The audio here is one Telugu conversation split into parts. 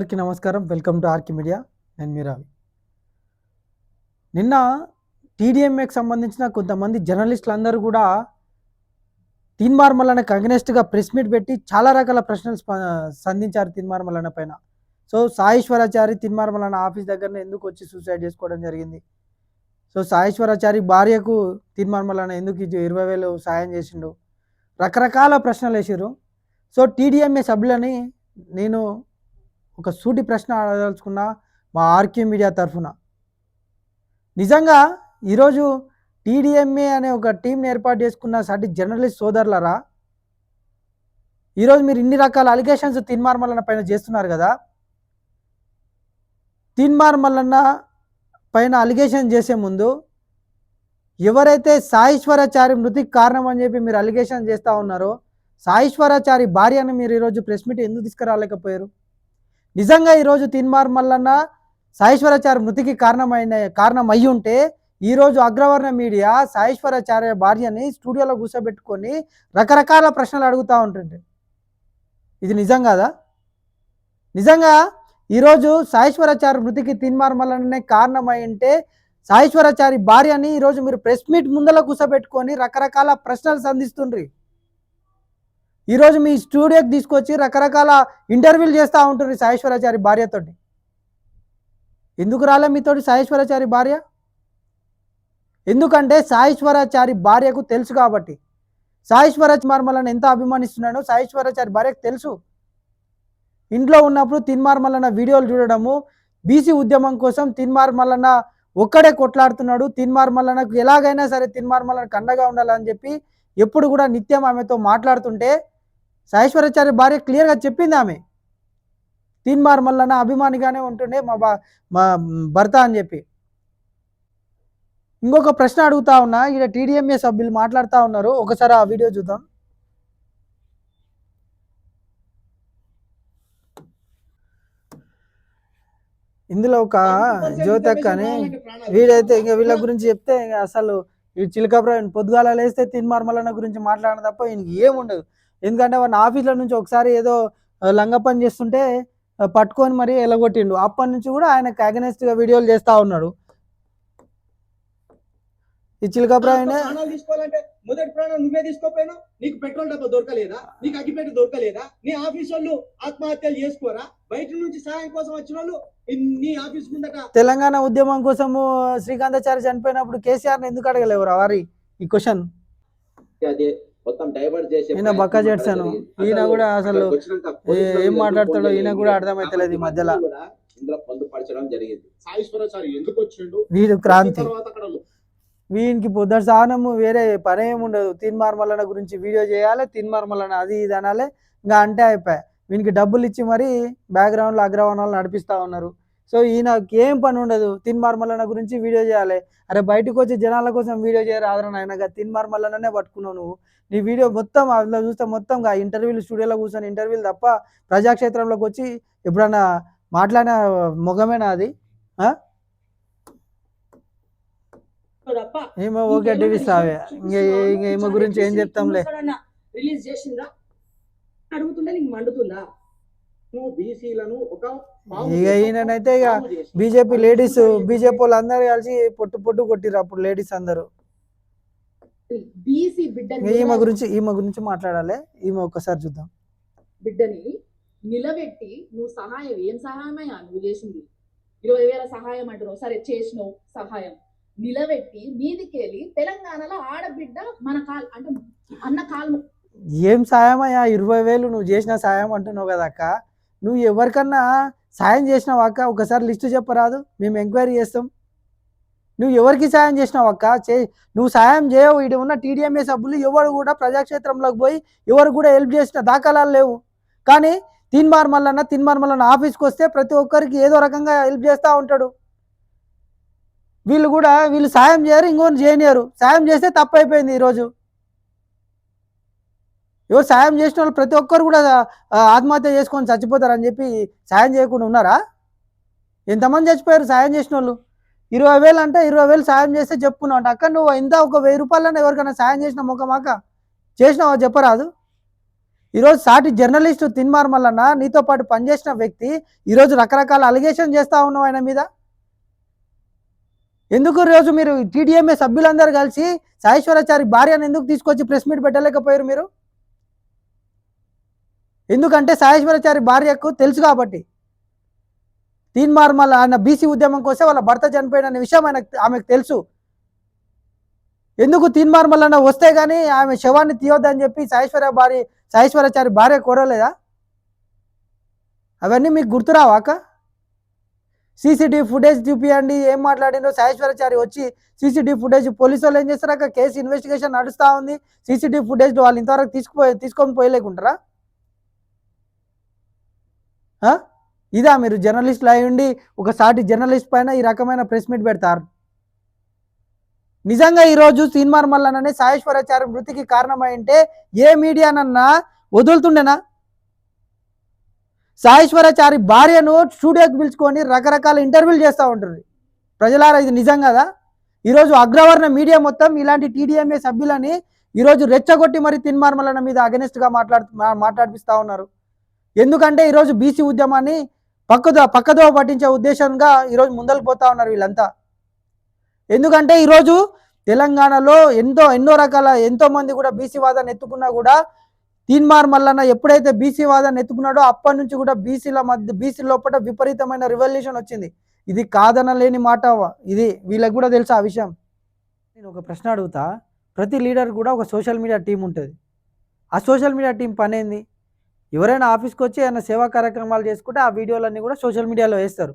అందరికీ నమస్కారం. Welcome to Arki media. నేను మీ రావి. నిన్న టీడీఎంఏకి సంబంధించిన కొంతమంది జర్నలిస్టులు అందరూ కూడా తీన్మార్ మల్లన్నకు అగెనెస్ట్గా ప్రెస్ మీట్ పెట్టి చాలా రకాల ప్రశ్నలు సంధించారు తీన్మార్ మల్లన్న పైన. సో సాయేశ్వరాచారి తీన్మార్ మల్లన్న ఆఫీస్ దగ్గరనే ఎందుకు వచ్చి సూసైడ్ చేసుకోవడం జరిగింది. సో సాయేశ్వరాచారి భార్యకు తీన్మార్ మల్లన్న ఎందుకు 20,000 సాయం చేసిండు, రకరకాల ప్రశ్నలు వేసారు. సో టీడీఎంఏ సభ్యులని నేను ఒక సూటి ప్రశ్న అడగదలుచుకున్న మా ఆర్కే మీడియా తరఫున. నిజంగా ఈరోజు టీడీఎంఏ అనే ఒక టీంని ఏర్పాటు చేసుకున్న సాటి జర్నలిస్ట్ సోదరులరా, ఈరోజు మీరు ఇన్ని రకాల అలిగేషన్స్ తీన్మార్ మల్లన్న పైన చేస్తున్నారు కదా. తీన్మార్ మల్లన్న పైన అలిగేషన్ చేసే ముందు ఎవరైతే సాయేశ్వరాచారి మృతికి కారణం అని చెప్పి మీరు అలిగేషన్ చేస్తూ ఉన్నారో సాయేశ్వరాచారి భార్యను మీరు ఈరోజు ప్రెస్ మీట్ ఎందుకు తీసుకురాలేకపోయారు? నిజంగా ఈరోజు తీన్మార్ మల్లన్న సాయేశ్వరాచారి మృతికి కారణం అయ్యి ఉంటే ఈరోజు అగ్రవర్ణ మీడియా సాయేశ్వరాచార్య భార్యని స్టూడియోలో కూర్చోబెట్టుకొని రకరకాల ప్రశ్నలు అడుగుతూ ఉంటుంది. ఇది నిజం కాదా? నిజంగా ఈరోజు సాయేశ్వరాచారి మృతికి తీన్మార్ మల్లన్ననే కారణమై ఉంటే సాయేశ్వరాచారి భార్యని ఈరోజు మీరు ప్రెస్ మీట్ ముందల కూర్చోబెట్టుకొని రకరకాల ప్రశ్నలు సంధిస్తుండ్రి. ఈరోజు మీ స్టూడియోకి తీసుకొచ్చి రకరకాల ఇంటర్వ్యూలు చేస్తూ ఉంటుంది సాయేశ్వరాచారి భార్యతోటి. ఎందుకు రాలే మీతోటి సాయేశ్వరాచారి భార్య? ఎందుకంటే సాయేశ్వరాచారి భార్యకు తెలుసు కాబట్టి. సాయేశ్వరాచారి మల్లన్న ఎంత అభిమానిస్తున్నాడో సాయేశ్వరాచారి భార్యకు తెలుసు. ఇంట్లో ఉన్నప్పుడు తీన్మార్ మల్లన్న వీడియోలు చూడడము, బీసీ ఉద్యమం కోసం తీన్మార్ మల్లన్న ఒక్కడే కొట్లాడుతున్నాడు, తీన్మార్ మల్లన్నకు ఎలాగైనా సరే తీన్మార్ మల్లన్నకు అండగా ఉండాలని చెప్పి ఎప్పుడు కూడా నిత్యం ఆమెతో మాట్లాడుతుంటే సాయేశ్వరాచారి భార్య క్లియర్గా చెప్పింది, ఆమె తీన్మార్ మల్లన్న అభిమానిగానే ఉంటుండే మా భర్త అని చెప్పి. ఇంకొక ప్రశ్న అడుగుతా ఉన్నా, ఇక్కడ టీడీఎంఏ సభ్యులు మాట్లాడుతూ ఉన్నారు, ఒకసారి ఆ వీడియో చూద్దాం. ఇందులో ఒక జ్యోతక్ అని వీడైతే ఇంకా వీళ్ళ గురించి చెప్తే అసలు ఈ చిలకప్రాయం పొద్దుగాల లేస్తే తీన్మార్ మల్లన్న గురించి మాట్లాడడం తప్ప ఈయనకి ఏముండదు. ఎందుకంటే వాడిని ఆఫీస్లో నుంచి ఒకసారి ఏదో లంగ పని చేస్తుంటే పట్టుకొని మరీ ఎలగొట్టిండు. అప్పటి నుంచి కూడా ఆయనకు అగెనెస్ట్గా వీడియోలు చేస్తూ ఉన్నాడు. ఈ చిలకప్రాయం తీసుకోవాలంటే మొదటి ప్రాణం నువ్వే తీసుకోపోయినా, నీకు పెట్రోల్ డబ్బా దొరకలేదా, నీకు అగ్గిపెట్ట దొరకలేదా, నీ ఆఫీస్ వాళ్ళు ఆత్మహత్యలు చేసుకోరా? బయట నుంచి సాయం కోసం వచ్చిన వాళ్ళు నీ ఆఫీస్ ముందట తెలంగాణ ఉద్యమం కోసము శ్రీకాంతాచారి చనిపోయినప్పుడు కేసీఆర్ ఎందుకు అడగలేవురా వారి ఈ క్వశ్చన్? మొత్తం డైవర్ట్ చేసి ఈయన బక్క చేస్తాను, ఈయన కూడా అసలు ఏం మాట్లాడతాడో ఈయన కూడా అర్థమైతలేదు ఈ మధ్యలో. ఇందులో పొందుపరచడం జరిగింది. సాయేశ్వరాచారి ఎందుకు వచ్చిండు? వీడు క్రాంతి, వీనికి పొద్దుట సానము వేరే పని ఏమి ఉండదు. తీన్మార్ మల్లన్న గురించి వీడియో చేయాలి, తీన్మార్ మల్లన్న అది ఇది అనాలి, ఇంకా అంటే అయిపోయాయి. వీనికి డబ్బులు ఇచ్చి మరీ బ్యాక్గ్రౌండ్లో అగ్రవర్ణాలు నడిపిస్తూ ఉన్నారు. సో ఈయనకి ఏం పని ఉండదు, తీన్మార్ మల్లన్న గురించి వీడియో చేయాలి. అరే బయటకు వచ్చి జనాల కోసం వీడియో చేయరు ఆదరణ అయినాక తీన్మార్ మల్లన్ననే పట్టుకున్నావు నువ్వు. నీ వీడియో మొత్తం అందులో చూస్తే మొత్తం ఇంటర్వ్యూలు స్టూడియోలో కూర్చొని ఇంటర్వ్యూలు తప్ప ప్రజాక్షేత్రంలోకి వచ్చి ఎప్పుడన్నా మాట్లాడిన మొగమేనా అది? ఏమో ఓకే టీవీ సావే, ఇంకా ఏమో గురించి ఏం చెప్తాంలే. రిలీజ్ చేసిందా అడుగుతుందా, నీకు మండుతుందా? ఇక ఈయనైతే ఇక బీజేపీ లేడీస్ బీజేపీ వాళ్ళు అందరూ కలిసి పొట్టు కొట్టిరు అప్పుడు లేడీస్ అందరూ. ఈమె గురించి మాట్లాడాలి, ఈమె ఒక్కసారి చూద్దాం. బిడ్డని నిలబెట్టి నువ్వు సహాయం, ఏం సహాయమయ్యా నువ్వు చేసింది? 20,000 సహాయం అంటారు, సరే చేసినావు సహాయం. నిలబెట్టి మీదికెళ్ళి తెలంగాణలో ఆడబిడ్డ మన కాల్ అంటే అన్న కాలు ఏం సాయమయ్యా? 20,000 నువ్వు చేసిన సాయం అంటున్నావు కదా అక్క. నువ్వు ఎవరికన్నా సాయం చేసినావు అక్క? ఒకసారి లిస్టు చెప్పరాదు, మేము ఎంక్వైరీ చేస్తాం. నువ్వు ఎవరికి సాయం చేసినావు అక్క? నువ్వు సాయం చేయవు. ఇటు ఉన్న టీడీఎంఏ సభ్యులు ఎవరు కూడా ప్రజాక్షేత్రంలోకి పోయి ఎవరు కూడా హెల్ప్ చేసిన దాఖలాలు లేవు. కానీ తీన్మార్ మల్లన్న ఆఫీస్కి వస్తే ప్రతి ఒక్కరికి ఏదో రకంగా హెల్ప్ చేస్తూ ఉంటాడు. వీళ్ళు సాయం చేయరు, ఇంకోని చేయనియరు. సాయం చేస్తే తప్పు అయిపోయింది. ఈరోజు ఎవరు సాయం చేసిన వాళ్ళు ప్రతి ఒక్కరు కూడా ఆత్మహత్య చేసుకొని చచ్చిపోతారని చెప్పి సాయం చేయకుండా ఉన్నారా? ఎంతమంది చచ్చిపోయారు సాయం చేసిన వాళ్ళు? 20,000 అంటే 20,000 సాయం చేస్తే చెప్పుకున్నావు అంటే అక్క, నువ్వు ఇంత ఒక 1,000 రూపాయలన్నా ఎవరికైనా సాయం చేసిన మొక్కమాక చేసినావా చెప్పరాదు? ఈరోజు సాటి జర్నలిస్టు తిన్మార్ మల్లన్న నీతో పాటు పనిచేసిన వ్యక్తి ఈరోజు రకరకాల అలిగేషన్ చేస్తూ ఉన్నావు ఆయన మీద. ఎందుకు ఈరోజు మీరు టీడీఎంఏ సభ్యులందరూ కలిసి సాయేశ్వరాచారి భార్యను ఎందుకు తీసుకొచ్చి ప్రెస్ మీట్ పెట్టలేకపోయారు మీరు? ఎందుకంటే సాయేశ్వరాచారి భార్యకు తెలుసు కాబట్టి తీన్మార్ మల్ల ఆయన బీసీ ఉద్యమం కోసం వాళ్ళ భర్త చనిపోయిన విషయం ఆమెకు తెలుసు. ఎందుకు తీన్మార్ మల్లన్న వస్తే కానీ ఆమె శవాన్ని తీయొద్దని చెప్పి సాయేశ్వరాచారి భార్య కోరలేదా? అవన్నీ మీకు గుర్తురావాక? సీసీటీవీ ఫుటేజ్ చూపియండి, ఏం మాట్లాడిందో సాయేశ్వరాచారి వచ్చి సీసీటీవీ ఫుటేజ్ పోలీసు వాళ్ళు ఏం చేస్తారాక? కేసు ఇన్వెస్టిగేషన్ నడుస్తూ ఉంది, సీసీటీవీ ఫుటేజ్ వాళ్ళు ఇంతవరకు తీసుకొని పోయలేకుంటారా? ఇదా మీరు జర్నలిస్టులు అయి ఉండి ఒక సాటి జర్నలిస్ట్ పైన ఈ రకమైన ప్రెస్ మీట్ పెడతారు? నిజంగా ఈరోజు తీన్మార్ మల్లన్ననే సాయేశ్వరాచారి మృతికి కారణమైంటే ఏ మీడియానన్నా వదులుతుండేనా? సాయేశ్వరాచారి భార్యను స్టూడియోకి పిలుచుకొని రకరకాల ఇంటర్వ్యూలు చేస్తూ ఉంటుంది. ప్రజలారా, ఇది నిజం కదా? ఈరోజు అగ్రవర్ణ మీడియా మొత్తం ఇలాంటి టీడీఎంఏ సభ్యులని ఈరోజు రెచ్చగొట్టి మరి తీన్మార్ మల్లన్న మీద అగెనిస్ట్గా మాట్లాడిపిస్తూ ఉన్నారు. ఎందుకంటే ఈరోజు బీసీ ఉద్యమాన్ని పక్కదో పట్టించే ఉద్దేశంగా ఈరోజు ముందరకు పోతా ఉన్నారు వీళ్ళంతా. ఎందుకంటే ఈరోజు తెలంగాణలో ఎన్నో రకాల ఎంతోమంది కూడా బీసీ వాదాన్ని ఎత్తుకున్నా కూడా తీన్మార్ మల్లన్న ఎప్పుడైతే బీసీ వాదాన్ని ఎత్తుకున్నాడో అప్పటి నుంచి కూడా బీసీ లోపల విపరీతమైన రివల్యూషన్ వచ్చింది. ఇది కాదనలేని మాట, ఇది వీళ్ళకి కూడా తెలుసు ఆ విషయం. నేను ఒక ప్రశ్న అడుగుతా. ప్రతి లీడర్ కూడా ఒక సోషల్ మీడియా టీం ఉంటుంది. ఆ సోషల్ మీడియా టీం పని ఏంది? ఎవరైనా ఆఫీస్కి వచ్చి ఏమైనా సేవా కార్యక్రమాలు చేసుకుంటే ఆ వీడియోలన్నీ కూడా సోషల్ మీడియాలో వేస్తారు.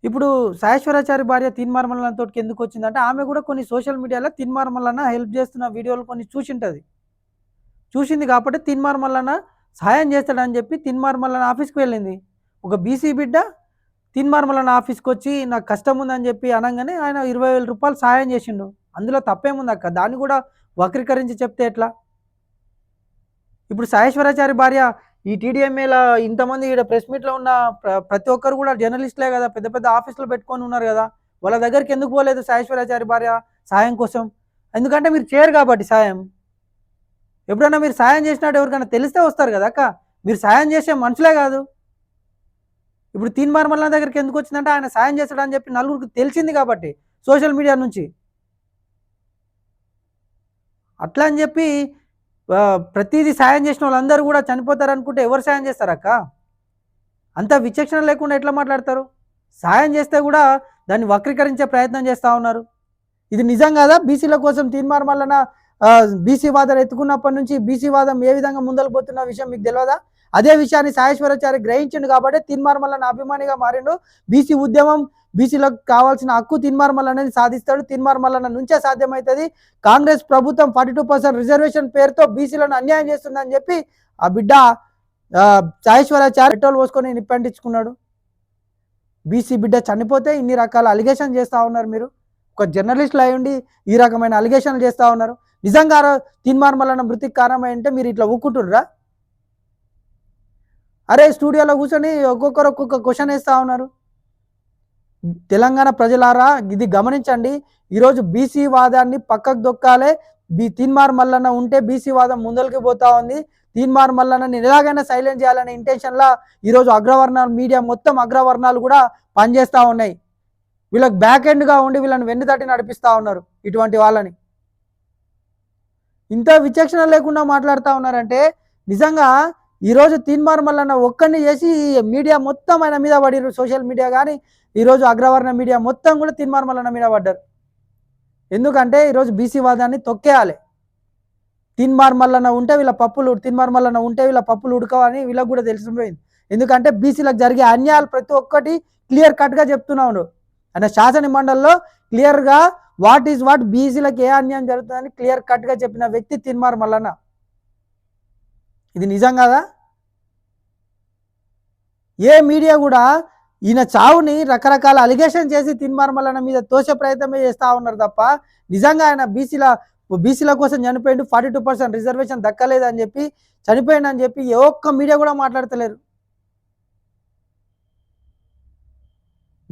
ఇప్పుడు సాయేశ్వరాచారి భార్య తీన్మార్ మల్లన్న తోటికి ఎందుకు వచ్చిందంటే ఆమె కూడా కొన్ని సోషల్ మీడియాలో తీన్మార్ మల్లన్న హెల్ప్ చేస్తున్న వీడియోలు కొన్ని చూసింది కాబట్టి తీన్మార్ మల్లన్న సహాయం చేస్తాడని చెప్పి తీన్మార్ మల్లన్న ఆఫీస్కి వెళ్ళింది. ఒక బీసీ బిడ్డ తీన్మార్ మల్లన్న ఆఫీస్కి వచ్చి నాకు కష్టం ఉందని చెప్పి అనగానే ఆయన 20,000 రూపాయలు సహాయం చేసిండు. అందులో తప్పేముంది అక్క? దాన్ని కూడా వక్రీకరించి చెప్తే ఎట్లా? ఇప్పుడు సాయేశ్వరాచారి భార్య ఈ టీడీఎంఏల ఇంతమంది ఇక్కడ ప్రెస్ మీట్లో ఉన్న ప్రతి ఒక్కరు కూడా జర్నలిస్టులే కదా, పెద్ద పెద్ద ఆఫీసులు పెట్టుకొని ఉన్నారు కదా, వాళ్ళ దగ్గరికి ఎందుకు పోలేదు సాయేశ్వరాచారి భార్య సాయం కోసం? ఎందుకంటే మీరు చేయరు కాబట్టి సాయం. ఎప్పుడైనా మీరు సాయం చేసినట్టు ఎవరికైనా తెలిస్తే వస్తారు కదా అక్క. మీరు సాయం చేసే మనుషులే కాదు. ఇప్పుడు తీన్మార్ మల్లన్న దగ్గరికి ఎందుకు వచ్చిందంటే ఆయన సాయం చేస్తాడని చెప్పి నలుగురికి తెలిసింది కాబట్టి సోషల్ మీడియా నుంచి. అట్లా అని చెప్పి ప్రతిదీ సాయం చేసిన వాళ్ళందరూ కూడా చనిపోతారు అనుకుంటే ఎవరు సాయం చేస్తారక్క? అంత విచక్షణ లేకుండా ఎట్లా మాట్లాడతారు? సాయం చేస్తే కూడా దాన్ని వక్రీకరించే ప్రయత్నం చేస్తూ ఉన్నారు. ఇది నిజం కదా? బీసీల కోసం తీన్మార్ మల్లన్న బీసీ వాదం ఎత్తుకున్నప్పటి నుంచి బీసీ వాదం ఏ విధంగా ముందలు పోతున్న విషయం మీకు తెలియదా? అదే విషయాన్ని సాయేశ్వరాచారి గ్రహించిండు కాబట్టి తీన్మార్ మల్లన్న అభిమానిగా మారిండు. బీసీ ఉద్యమం, బీసీలకు కావాల్సిన హక్కు తీన్మార్ మల్లన్నని సాధిస్తాడు. తీన్మార్ మల్లన్న నుంచే సాధ్యమవుతుంది. కాంగ్రెస్ ప్రభుత్వం 42% రిజర్వేషన్ పేరుతో బీసీలను అన్యాయం చేస్తుందని చెప్పి ఆ బిడ్డ సాయేశ్వరాచారి పెట్రోల్ పోసుకొని నిప్పంటించుకున్నాడు. బీసీ బిడ్డ చనిపోతే ఇన్ని రకాల అలిగేషన్ చేస్తూ ఉన్నారు. మీరు ఒక జర్నలిస్టులు అయ్యుండి ఈ రకమైన అలిగేషన్లు చేస్తూ ఉన్నారు. నిజంగా తీన్మార్ మల్లన్న మృతికి కారణం అంటే మీరు ఇట్లా ఊక్కుంటుర్రా? అరే స్టూడియోలో కూర్చొని ఒక్కొక్క క్వశ్చన్ వేస్తూ ఉన్నారు. తెలంగాణ ప్రజలారా, ఇది గమనించండి. ఈరోజు బీసీ వాదాన్ని పక్కకు దొక్కాలే. తీన్మార్ మల్లన్న ఉంటే బీసీ వాదం ముందరికి పోతా ఉంది. తీన్మార్ మల్లన్నని ఎలాగైనా సైలెంట్ చేయాలనే ఇంటెన్షన్లా ఈరోజు అగ్రవర్ణాలు మీడియా మొత్తం అగ్రవర్ణాలు కూడా పనిచేస్తూ ఉన్నాయి. వీళ్ళకి బ్యాక్ ఎండ్గా ఉండి వీళ్ళని వెన్ను తట్టి నడిపిస్తూ ఉన్నారు. ఇటువంటి వాళ్ళని ఇంత విచక్షణ లేకుండా మాట్లాడుతూ ఉన్నారంటే నిజంగా ఈరోజు తీన్మార్ మల్లన్న ఒక్కడిని చేసి మీడియా మొత్తం ఆయన మీద పడిరు. సోషల్ మీడియా కానీ ఈరోజు అగ్రవర్ణ మీడియా మొత్తం కూడా తీన్మార్ మల్లన్న మీద పడ్డారు. ఎందుకంటే ఈరోజు బీసీ వాదాన్ని తొక్కేయాలి. తీన్మార్ మల్లన్న ఉంటే వీళ్ళ పప్పులు ఉడకవని వీళ్ళకి కూడా తెలిసిపోయింది. ఎందుకంటే బీసీలకు జరిగే అన్యాయాలు ప్రతి ఒక్కటి క్లియర్ కట్గా చెప్తున్నాను. ఆయన శాసన మండలిలో క్లియర్గా వాట్ ఈజ్ వాట్, బీసీలకు ఏ అన్యాయం జరుగుతుందని క్లియర్ కట్గా చెప్పిన వ్యక్తి తీన్మార్ మల్లన్న. ఇది నిజం కదా? ఏ మీడియా కూడా ఈయన చావుని రకరకాల అలిగేషన్ చేసి తీన్మార్ మల్లన్న మీద తోసే ప్రయత్నమే చేస్తూ ఉన్నారు తప్ప నిజంగా ఆయన బీసీల కోసం చనిపోయిండు, 42% రిజర్వేషన్ దక్కలేదని చెప్పి చనిపోయిందని చెప్పి ఏ ఒక్క మీడియా కూడా మాట్లాడతలేరు.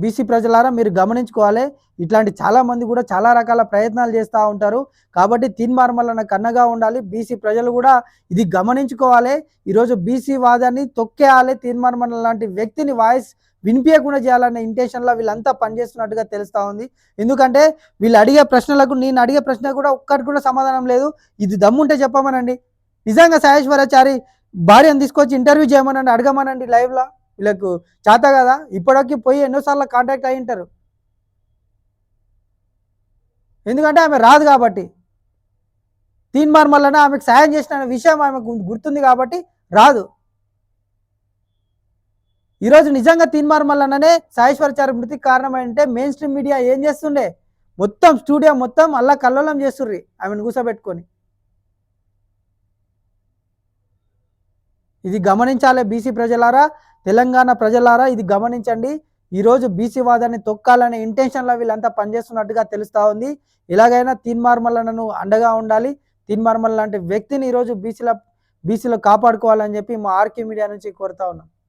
బీసీ ప్రజలారా మీరు గమనించుకోవాలి. ఇట్లాంటి చాలామంది కూడా చాలా రకాల ప్రయత్నాలు చేస్తూ ఉంటారు. కాబట్టి తీన్మార్ మల్లన్న కన్నగా ఉండాలి. బీసీ ప్రజలు కూడా ఇది గమనించుకోవాలి. ఈరోజు బీసీ వాదాన్ని తొక్కేయాలి. తీన్మార్ మల్లన్న లాంటి వ్యక్తిని వాయిస్ వినిపించకుండా చేయాలనే ఇంటెన్షన్లో వీళ్ళంతా పనిచేస్తున్నట్టుగా తెలుస్తూ ఉంది. ఎందుకంటే వీళ్ళు అడిగే ప్రశ్నలకు నేను అడిగే ప్రశ్న కూడా ఒక్కటి కూడా సమాధానం లేదు. ఇది దమ్ముంటే చెప్పమనండి. నిజంగా సాయేశ్వరాచారి భార్యను తీసుకొచ్చి ఇంటర్వ్యూ చేయమనండి, అడగమనండి లైవ్లో. వీళ్ళకు చేత కదా, ఇప్పటికి పోయి ఎన్నోసార్లు కాంటాక్ట్ అయి ఉంటారు. ఎందుకంటే ఆమె రాదు కాబట్టి. తీన్మార్ మల్లన్న ఆమెకు సాయం చేసిన విషయం ఆమెకు గుర్తుంది కాబట్టి రాదు. ఈరోజు నిజంగా తీన్మార్ మల్లన్ననే సాయేశ్వరాచారి మృతికి కారణమంటే మెయిన్ స్ట్రీమ్ మీడియా ఏం చేస్తుండే, మొత్తం స్టూడియో మొత్తం అల్లా కల్లోలం చేస్తుర్రి ఆమెను కూర్చోబెట్టుకొని. ఇది గమనించాలి బీసీ ప్రజలారా, తెలంగాణ ప్రజలారా, ఇది గమనించండి. ఈరోజు బీసీ వాదాన్ని తొక్కాలనే ఇంటెన్షన్లో వీళ్ళంతా పనిచేస్తున్నట్టుగా తెలుస్తూ ఉంది. ఎలాగైనా తీన్మార్ మల్లన్నను అండగా ఉండాలి. తీన్మార్ మల్లన్న లాంటి వ్యక్తిని ఈరోజు బీసీలో కాపాడుకోవాలని చెప్పి మా ఆర్కే మీడియా నుంచి కోరుతా ఉన్నాం.